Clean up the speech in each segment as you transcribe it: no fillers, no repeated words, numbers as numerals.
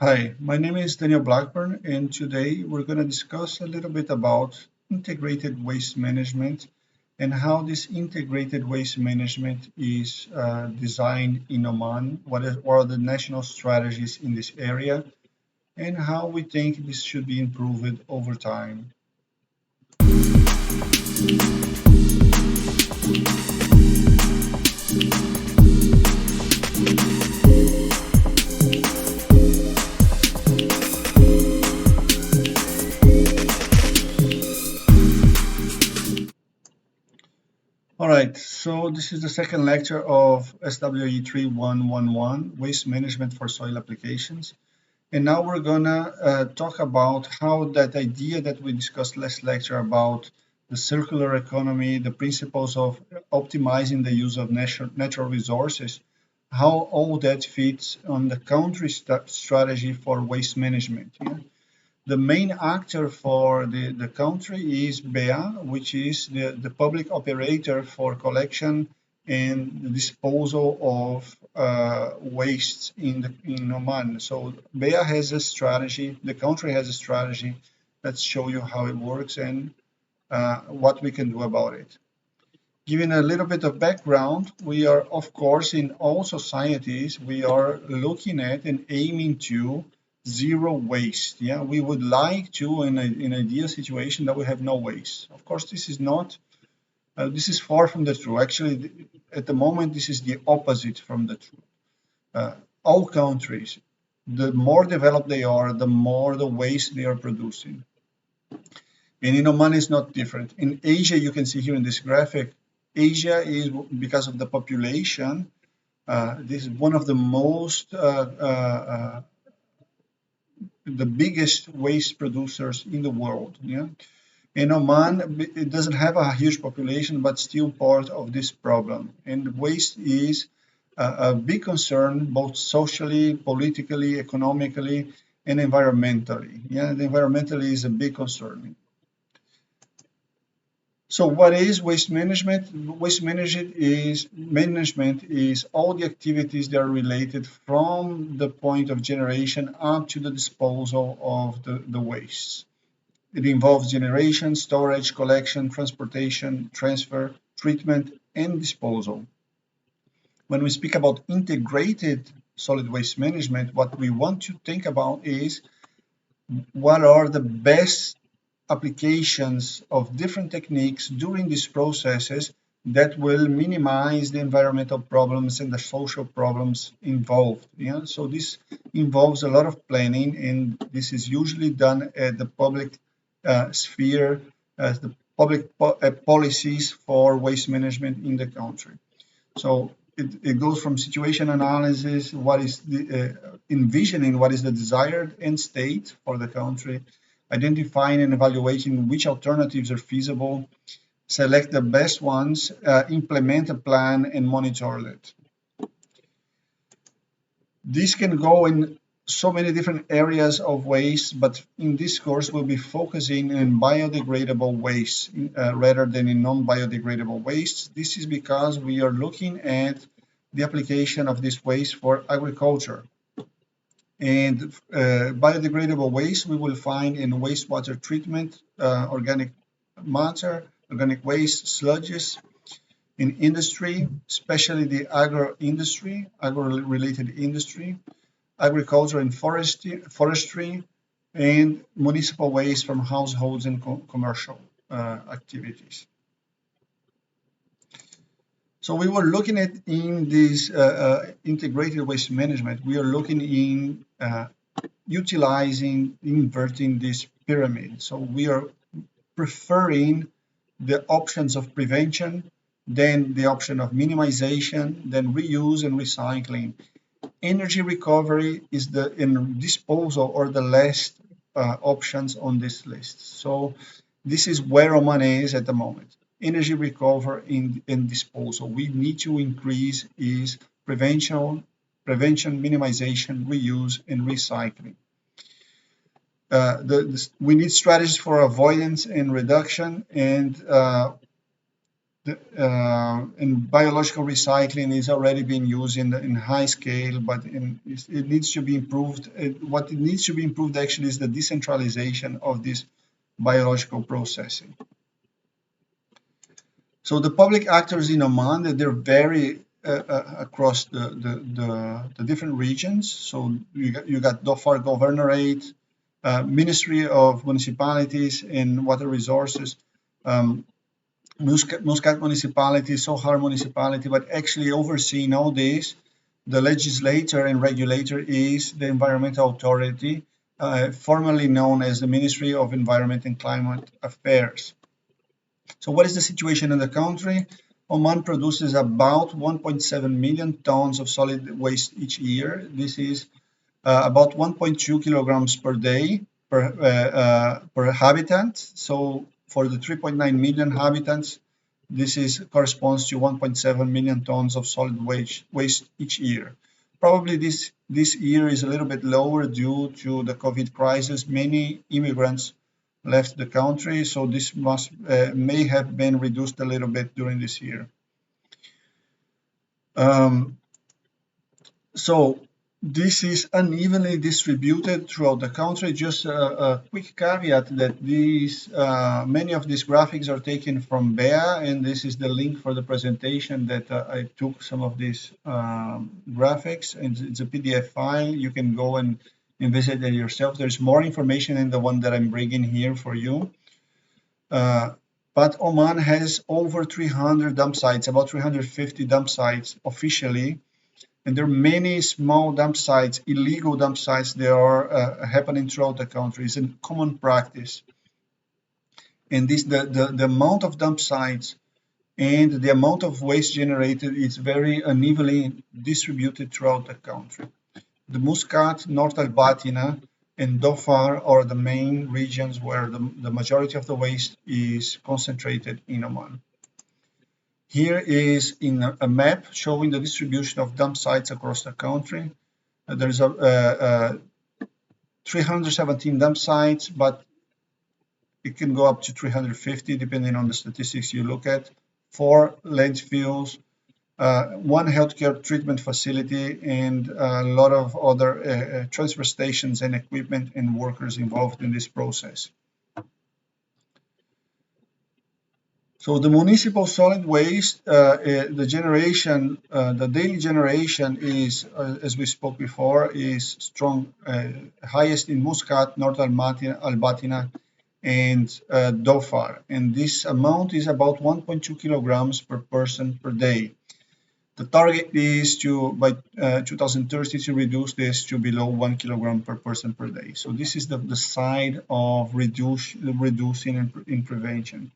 Hi, my name is Daniel Blackburn, and today we're going to discuss a little bit about integrated waste management and how this integrated waste management is designed in Oman, what are the national strategies in this area, and how we think this should be improved over time. All right, so this is the second lecture of SWE 3111, Waste Management for Soil Applications. And now we're gonna talk about how that idea that we discussed last lecture about the circular economy, the principles of optimizing the use of natural resources, how all that fits on the country strategy for waste management. Yeah? The main actor for the country is BEA, which is the public operator for collection and the disposal of waste in Oman. So BEA has a strategy, the country has a strategy. Let's show you how it works and what we can do about it. Giving a little bit of background, we are, of course, in all societies, we are looking at and aiming to zero waste. Yeah, we would like to, in an ideal situation, that we have no waste. Of course, this is not, this is far from the truth. Actually, at the moment, this is the opposite from the truth. All countries, the more developed they are, the more the waste they are producing. And in Oman is not different. In Asia, you can see here in this graphic, Asia is, because of the population, this is one of the most, the biggest waste producers in the world. Yeah? In Oman, it doesn't have a huge population, but still part of this problem. And waste is a big concern, both socially, politically, economically, and environmentally. Yeah, the environmentally is a big concern. So what is waste management? Waste management is all the activities that are related from the point of generation up to the disposal of the waste. It involves generation, storage, collection, transportation, transfer, treatment, and disposal. When we speak about integrated solid waste management, what we want to think about is what are the best applications of different techniques during these processes that will minimize the environmental problems and the social problems involved. Yeah? So this involves a lot of planning, and this is usually done at the public sphere as the public policies for waste management in the country. So it goes from situation analysis, what is the envisioning what is the desired end state for the country, identifying and evaluating which alternatives are feasible, select the best ones, implement a plan, and monitor it. This can go in so many different areas of waste, but in this course we'll be focusing on biodegradable waste rather than in non-biodegradable waste. This is because we are looking at the application of this waste for agriculture. And biodegradable waste we will find in wastewater treatment, organic matter, organic waste, sludges, in industry, especially the agro-related industry, agriculture and forestry, and municipal waste from households and commercial activities. So we were looking at in this integrated waste management, we are looking in utilizing, inverting this pyramid. So we are preferring the options of prevention, then the option of minimization, then reuse and recycling. Energy recovery is the disposal or the last options on this list. So this is where Oman is at the moment. Energy recovery and disposal. We need to increase is prevention, minimization, reuse, and recycling. We need strategies for avoidance and reduction, and And biological recycling is already being used in high scale, but it needs to be improved. What it needs to be improved actually is the decentralization of this biological processing. So the public actors in Oman, they're very across the different regions. So you got Dhofar Governorate, Ministry of Municipalities and Water Resources, um, Muscat Municipality, Sohar Municipality, but actually overseeing all this, the legislator and regulator is the Environmental Authority, formerly known as the Ministry of Environment and Climate Affairs. So what is the situation in the country? Oman produces about 1.7 million tons of solid waste each year. This is about 1.2 kilograms per day per habitant. So for the 3.9 million habitants, this corresponds to 1.7 million tons of solid waste each year. Probably this year is a little bit lower due to the COVID crisis. Many immigrants left the country, so this may have been reduced a little bit during this year. So this is unevenly distributed throughout the country. Just a quick caveat that many of these graphics are taken from BEA, and this is the link for the presentation that I took some of these graphics, and it's a PDF file. You can go and visit it yourself. There's more information in the one that I'm bringing here for you. But Oman has over 300 dump sites, about 350 dump sites officially. And there are many small dump sites, illegal dump sites that are happening throughout the country. It's a common practice. And the amount of dump sites and the amount of waste generated is very unevenly distributed throughout the country. The Muscat, North Al-Batina, and Dhofar are the main regions where the majority of the waste is concentrated in Oman. Here is in a map showing the distribution of dump sites across the country. There's 317 dump sites, but it can go up to 350 depending on the statistics you look at. 4 landfills, 1 healthcare treatment facility, and a lot of other transfer stations and equipment and workers involved in this process. So the municipal solid waste, the daily generation is, as we spoke before, is strong, highest in Muscat, North Al-Batina, and Dhofar. And this amount is about 1.2 kilograms per person per day. The target is by 2030 to reduce this to below 1 kilogram per person per day. So this is the side of reducing in prevention.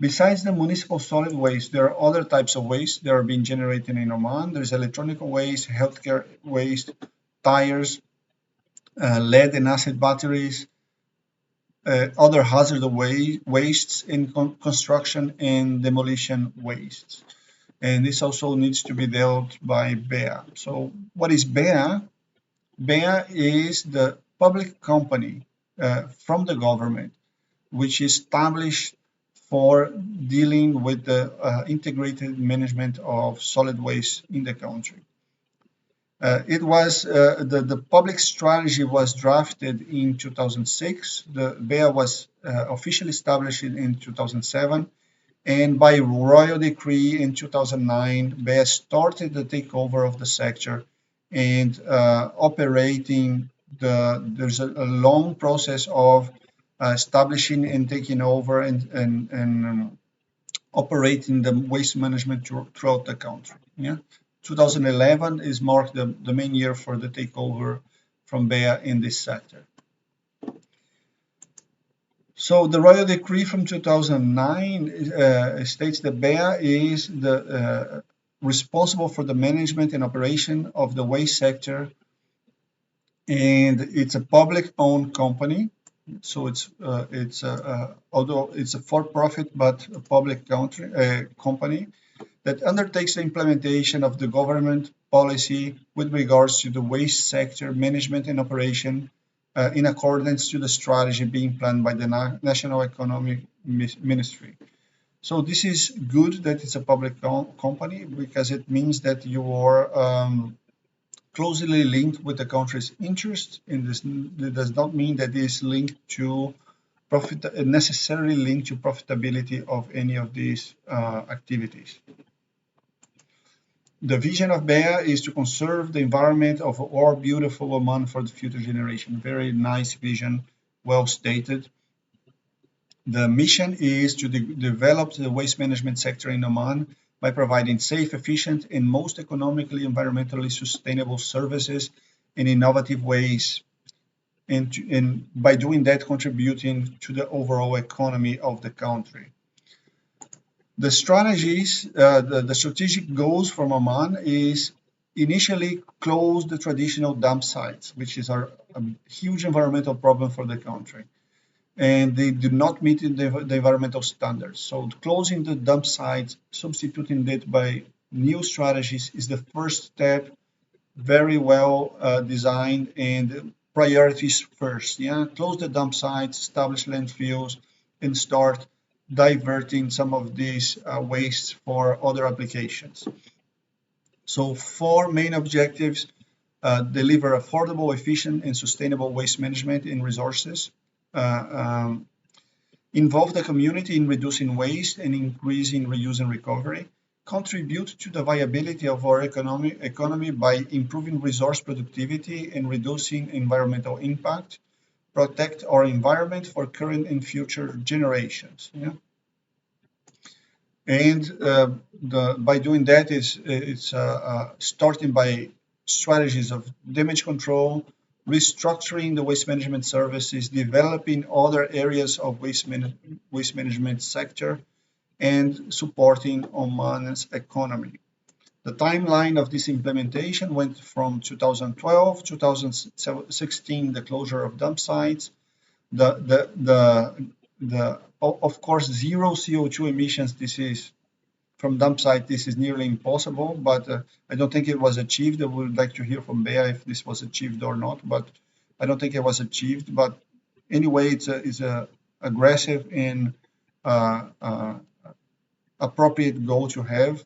Besides the municipal solid waste, there are other types of waste that are being generated in Oman. There's electronic waste, healthcare waste, tires, lead and acid batteries, other hazardous wastes in construction and demolition wastes. And this also needs to be dealt by BEA. So what is BEA? BEA is the public company from the government, which is established for dealing with the integrated management of solid waste in the country. The public strategy was drafted in 2006. The BEA was officially established in 2007, and by royal decree in 2009, BEA started the takeover of the sector and operating. There's a long process of establishing and taking over and operating the waste management throughout the country. Yeah, 2011 is marked the main year for the takeover from BEA in this sector. So the royal decree from 2009 states that BEA is responsible for the management and operation of the waste sector, and it's a public-owned company. So although it's a for-profit but a public company that undertakes the implementation of the government policy with regards to the waste sector management and operation in accordance to the strategy being planned by the National Economic Ministry. So this is good that it's a public company, because it means that you are closely linked with the country's interest. In this, it does not mean that it is linked to profit, necessarily linked to profitability of any of these activities. The vision of BEA is to conserve the environment of our beautiful Oman for the future generation. Very nice vision, well stated. The mission is to develop the waste management sector in Oman by providing safe, efficient, and most economically environmentally sustainable services in innovative ways, and by doing that, contributing to the overall economy of the country. The strategies, the strategic goals from Oman is initially close the traditional dump sites, which is a huge environmental problem for the country, and they do not meet the environmental standards. So closing the dump sites, substituting it by new strategies, is the first step. Very well designed, and priorities first. Yeah, close the dump sites, establish landfills, and start diverting some of these wastes for other applications. So four main objectives: deliver affordable, efficient, and sustainable waste management and resources. Uh, um, Involve the community in reducing waste and increasing reuse and recovery. Contribute to the viability of our economy by improving resource productivity and reducing environmental impact. Protect our environment for current and future generations. Yeah? And by doing that, it's starting by strategies of damage control, restructuring the waste management services, developing other areas of waste management sector, and supporting Oman's economy. The timeline of this implementation went from 2012, 2016, the closure of dump sites, of course, zero CO2 emissions. This is from dump site. This is nearly impossible, but I don't think it was achieved. I would like to hear from Bea if this was achieved or not, but I don't think it was achieved. But anyway, it's a aggressive and appropriate goal to have.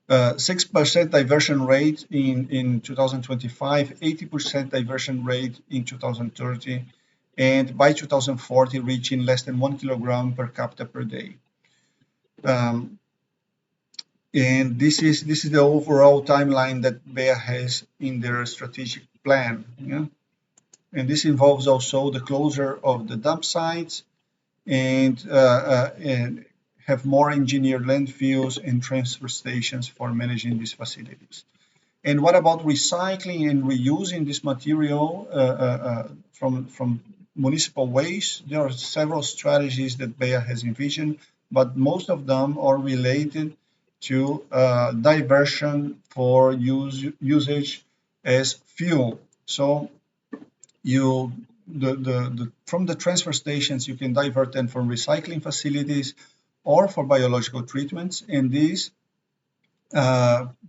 6% diversion rate in 2025, 80% diversion rate in 2030, and by 2040 reaching less than 1 kilogram per capita per day. And this is the overall timeline that BEA has in their strategic plan. Yeah? And this involves also the closure of the dump sites, and have more engineered landfills and transfer stations for managing these facilities. And what about recycling and reusing this material from municipal waste? There are several strategies that BEA has envisioned, but most of them are related to diversion for usage as fuel. So from the transfer stations, you can divert them from recycling facilities or for biological treatments, and these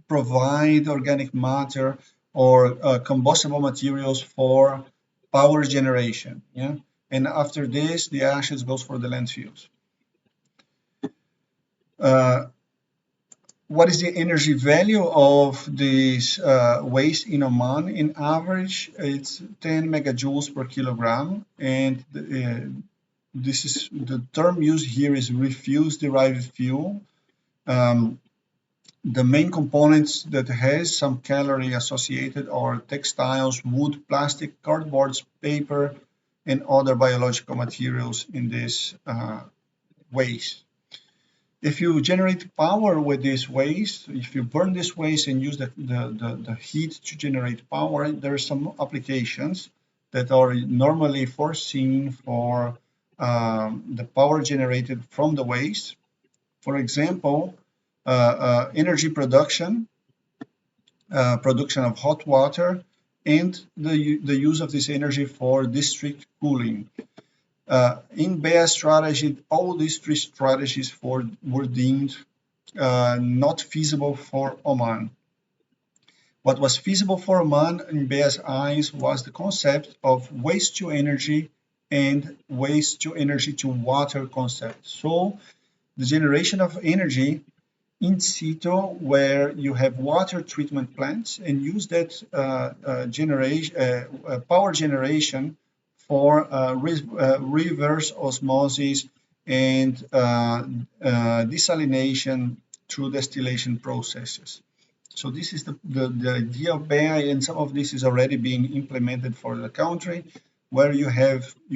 provide organic matter or combustible materials for power generation. Yeah, and after this, the ashes goes for the landfills. What is the energy value of this waste in Oman? In average, it's 10 megajoules per kilogram, and this is the term used here is refuse-derived fuel. The main components that has some calorie associated are textiles, wood, plastic, cardboard, paper, and other biological materials in this waste. If you generate power with this waste, if you burn this waste and use the heat to generate power, there are some applications that are normally foreseen for the power generated from the waste. For example, energy production, production of hot water, and the use of this energy for district cooling. In BEA strategy, all these three strategies were deemed not feasible for Oman. What was feasible for Oman in BEA's eyes was the concept of waste to energy and waste to energy to water concept. So the generation of energy in situ, where you have water treatment plants and use that power generation for reverse osmosis and desalination through distillation processes. So this is the idea of BEI, and some of this is already being implemented for the country, where you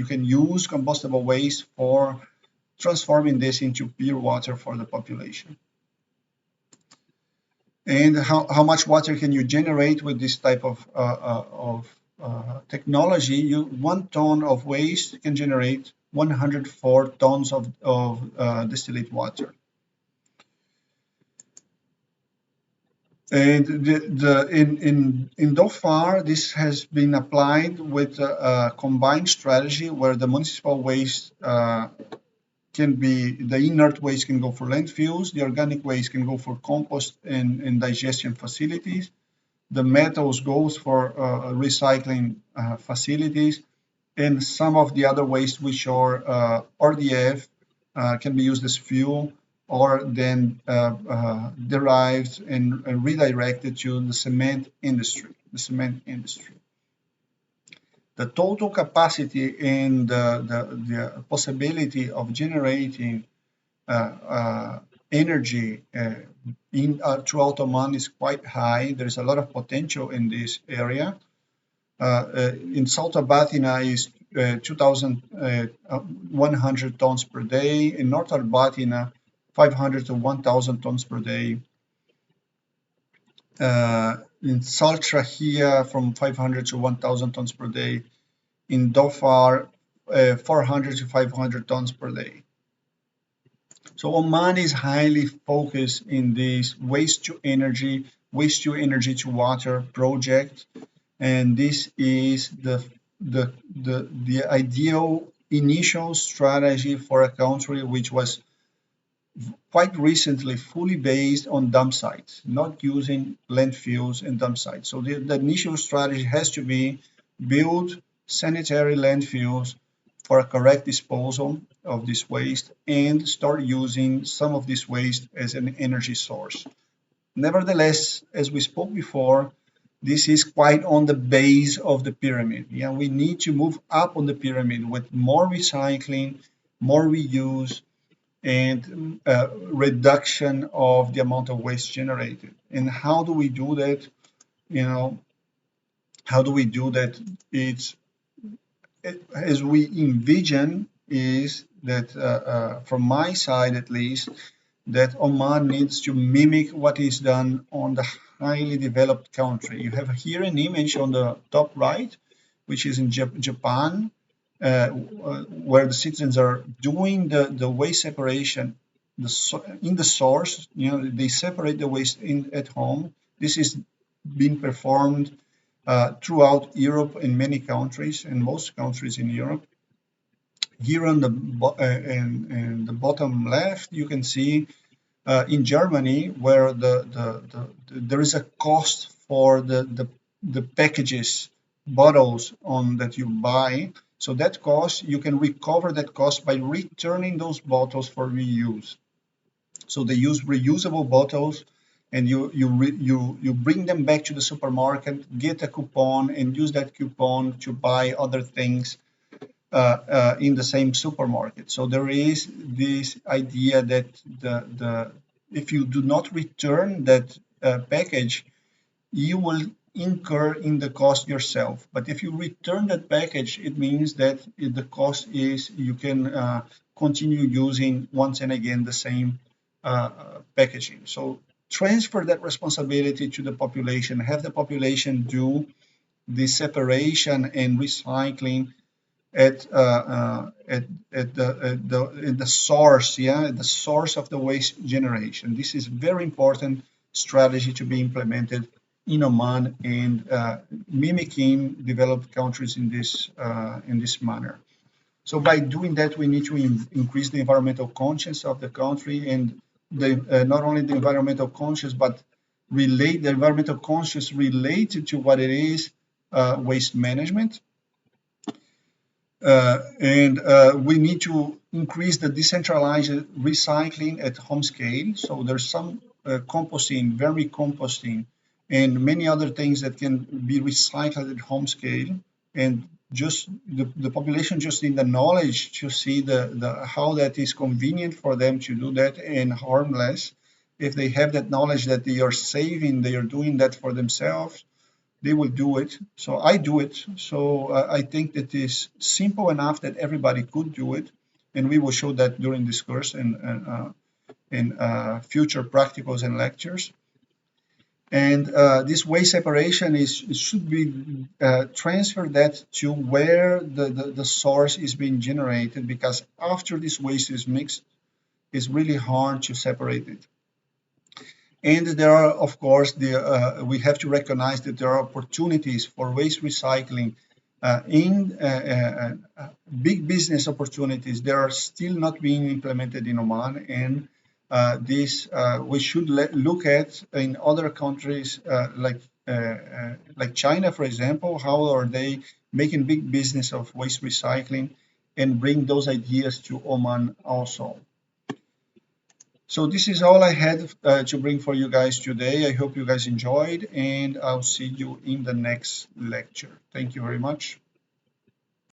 can use combustible waste for transforming this into pure water for the population. And how much water can you generate with this type of technology? 1 ton of waste can generate 104 tons of distillate water. And in Dhofar, this has been applied with a combined strategy where the municipal waste can be, the inert waste can go for landfills, the organic waste can go for compost and digestion facilities, the metals goes for recycling facilities, and some of the other waste which are RDF can be used as fuel or then derived and redirected to the cement industry. The total capacity and the possibility of generating energy throughout Oman is quite high. There's a lot of potential in this area. In South Al-Batina is 2,100 tons per day. In North Al-Batina, 500 to 1,000 tons per day. In Salt Shahia, from 500 to 1,000 tons per day. In Dhofar, 400 to 500 tons per day. So Oman is highly focused in this waste to energy to water project, and this is the ideal initial strategy for a country which was quite recently fully based on dump sites, not using landfills and dump sites. So the initial strategy has to be build sanitary landfills for a correct disposal of this waste and start using some of this waste as an energy source. Nevertheless, as we spoke before, this is quite on the base of the pyramid. Yeah, we need to move up on the pyramid with more recycling, more reuse, and reduction of the amount of waste generated. And how do we do that? How do we do that? As we envision is that from my side at least, that Oman needs to mimic what is done on the highly developed country. You have here an image on the top right, which is in Japan, where the citizens are doing the waste separation in the source. They separate the waste at home. This is being performed throughout Europe in many countries, in most countries in Europe. Here on the in the bottom left, you can see in Germany where there is a cost for the packages, bottles that you buy. So that cost, you can recover that cost by returning those bottles for reuse. So they use reusable bottles, and you bring them back to the supermarket, get a coupon, and use that coupon to buy other things in the same supermarket. So there is this idea that if you do not return that package, you will incur in the cost yourself. But if you return that package, it means that the cost is you can continue using once and again the same packaging. So transfer that responsibility to the population, have the population do the separation and recycling at the source, the source of the waste generation. This is very important strategy to be implemented in Oman and mimicking developed countries in this manner. So by doing that, we need to increase the environmental conscience of the country, and not only the environmental conscious, but relate the environmental conscious related to what it is waste management. And we need to increase the decentralized recycling at home scale. So there's some composting, composting, and many other things that can be recycled at home scale. And just the population just need the knowledge to see the how that is convenient for them to do that and harmless. If they have that knowledge that they are saving, they are doing that for themselves, they will do it. So I do it. So I think that is simple enough that everybody could do it, and we will show that during this course and in future practicals and lectures. And this waste separation is should be transferred that to where the source is being generated, because after this waste is mixed, it's really hard to separate it. And there are, of course, we have to recognize that there are opportunities for waste recycling in big business opportunities. They are still not being implemented in Oman, and this we should look at in other countries like China, for example. How are they making big business of waste recycling and bring those ideas to Oman also? So this is all I had to bring for you guys today. I hope you guys enjoyed, and I'll see you in the next lecture. Thank you very much.